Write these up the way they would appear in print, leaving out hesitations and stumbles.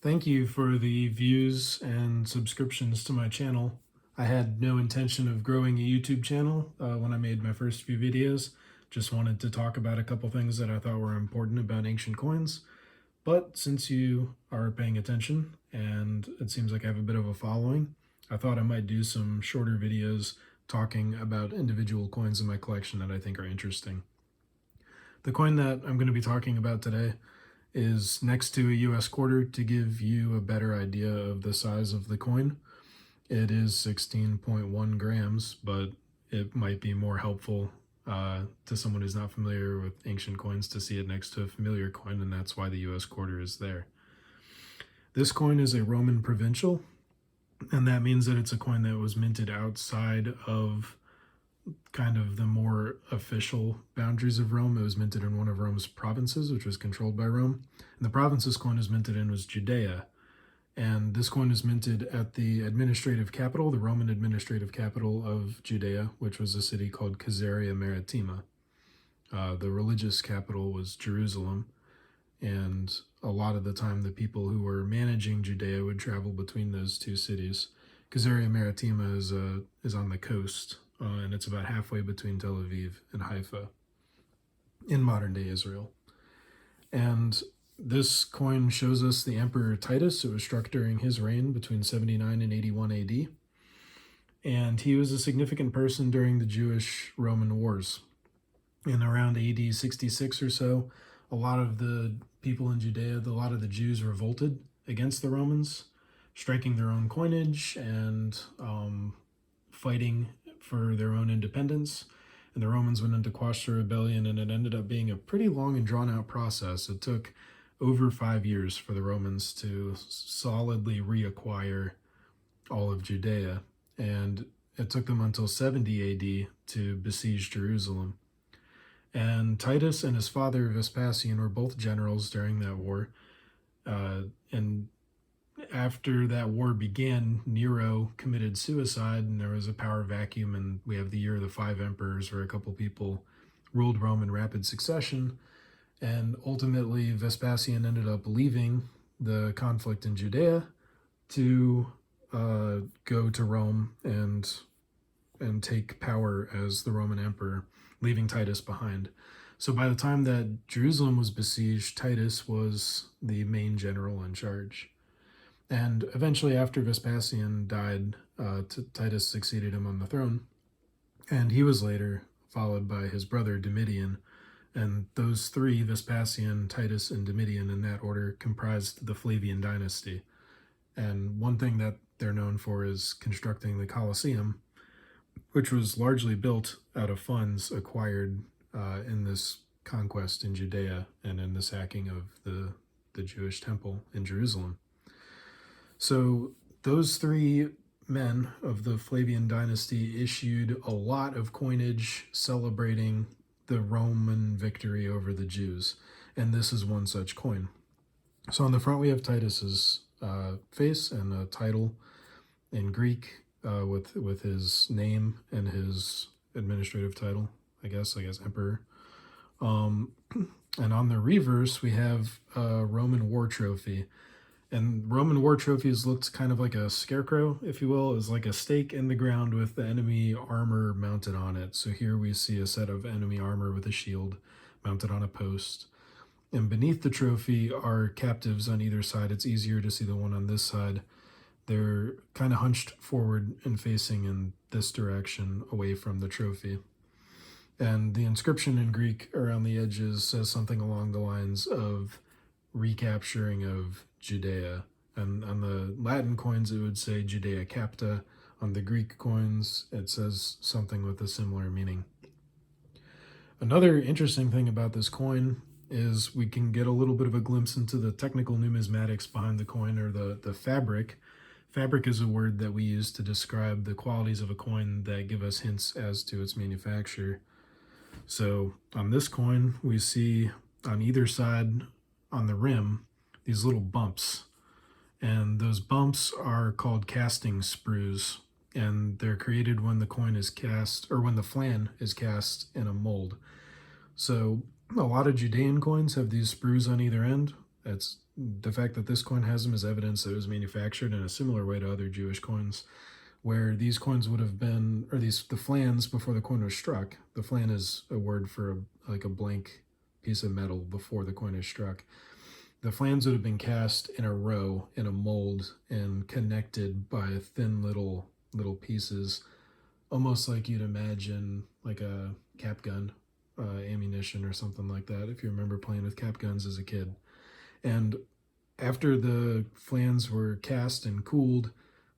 Thank you for the views and subscriptions to my channel. I had no intention of growing a YouTube channel when I made my first few videos. Just wanted to talk about a couple things that I thought were important about ancient coins. But since you are paying attention and it seems like I have a bit of a following, I thought I might do some shorter videos talking about individual coins in my collection that I think are interesting. The coin that I'm going to be talking about today is next to a US quarter to give you a better idea of the size of the coin. It is 16.1 grams, but it might be more helpful to someone who's not familiar with ancient coins to see it next to a familiar coin, and that's why the US quarter is there. This coin is a Roman provincial, and that means that it's a coin that was minted outside of kind of the more official boundaries of Rome. It was minted in one of Rome's provinces, which was controlled by Rome. And the province this coin was minted in was Judea. And this coin is minted at the administrative capital, the Roman administrative capital of Judea, which was a city called Caesarea Maritima. The religious capital was Jerusalem. And a lot of the time, the people who were managing Judea would travel between those two cities. Caesarea Maritima is on the coast, and it's about halfway between Tel Aviv and Haifa in modern-day Israel. And this coin shows us the Emperor Titus. It was struck during his reign between 79 and 81 AD. And he was a significant person during the Jewish-Roman Wars. In around AD 66 or so, a lot of the people in Judea, a lot of the Jews revolted against the Romans, striking their own coinage and fighting for their own independence. And the Romans went in to quash the rebellion, and it ended up being a pretty long and drawn-out process. It took over 5 years for the Romans to solidly reacquire all of Judea, and it took them until 70 AD to besiege Jerusalem. And Titus and his father Vespasian were both generals during that war. And after that war began, Nero committed suicide, and there was a power vacuum, and we have the year of the 5 emperors, where a couple people ruled Rome in rapid succession. And ultimately, Vespasian ended up leaving the conflict in Judea to go to Rome and take power as the Roman emperor, leaving Titus behind. So by the time that Jerusalem was besieged, Titus was the main general in charge. And eventually, after Vespasian died, Titus succeeded him on the throne, and he was later followed by his brother Domitian. And those three, Vespasian, Titus, and Domitian, in that order, comprised the Flavian dynasty. And one thing that they're known for is constructing the Colosseum, which was largely built out of funds acquired in this conquest in Judea and in the sacking of the Jewish temple in Jerusalem. So those three men of the Flavian dynasty issued a lot of coinage celebrating the Roman victory over the Jews, and this is one such coin. So on the front we have Titus's face and a title in Greek with his name and his administrative title, I guess emperor. And on the reverse we have a Roman war trophy. And Roman war trophies looked kind of like a scarecrow, if you will. It was like a stake in the ground with the enemy armor mounted on it. So here we see a set of enemy armor with a shield mounted on a post. And beneath the trophy are captives on either side. It's easier to see the one on this side. They're kind of hunched forward and facing in this direction away from the trophy. And the inscription in Greek around the edges says something along the lines of recapturing of Judea. And on the Latin coins, it would say Judea Capta. On the Greek coins, it says something with a similar meaning. Another interesting thing about this coin is we can get a little bit of a glimpse into the technical numismatics behind the coin, or the fabric. Fabric is a word that we use to describe the qualities of a coin that give us hints as to its manufacture. So on this coin, we see on either side on the rim these little bumps, and those bumps are called casting sprues, and they're created when the coin is cast, or when the flan is cast in a mold. So a lot of Judean coins have these sprues on either end. It's the fact that this coin has them is evidence that it was manufactured in a similar way to other Jewish coins, where these coins would have been, or the flans before the coin was struck. The flan is a word for like a blank piece of metal before the coin is struck. The flans would have been cast in a row in a mold and connected by thin little pieces, almost like you'd imagine like a cap gun, ammunition or something like that, if you remember playing with cap guns as a kid. And after the flans were cast and cooled,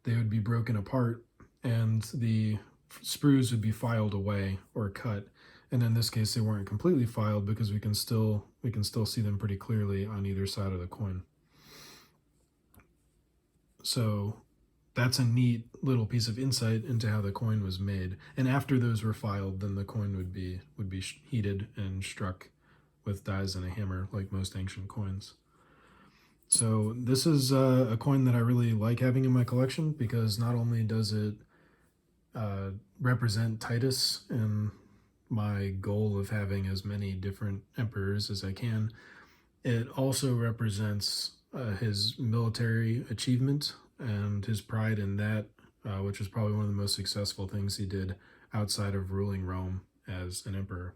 they would be broken apart and the sprues would be filed away or cut. And in this case, they weren't completely filed because we can still see them pretty clearly on either side of the coin. So that's a neat little piece of insight into how the coin was made. And after those were filed, then the coin would be heated and struck with dies and a hammer, like most ancient coins. So this is a coin that I really like having in my collection because not only does it represent Titus and my goal of having as many different emperors as I can, it also represents his military achievement and his pride in that, which was probably one of the most successful things he did outside of ruling Rome as an emperor.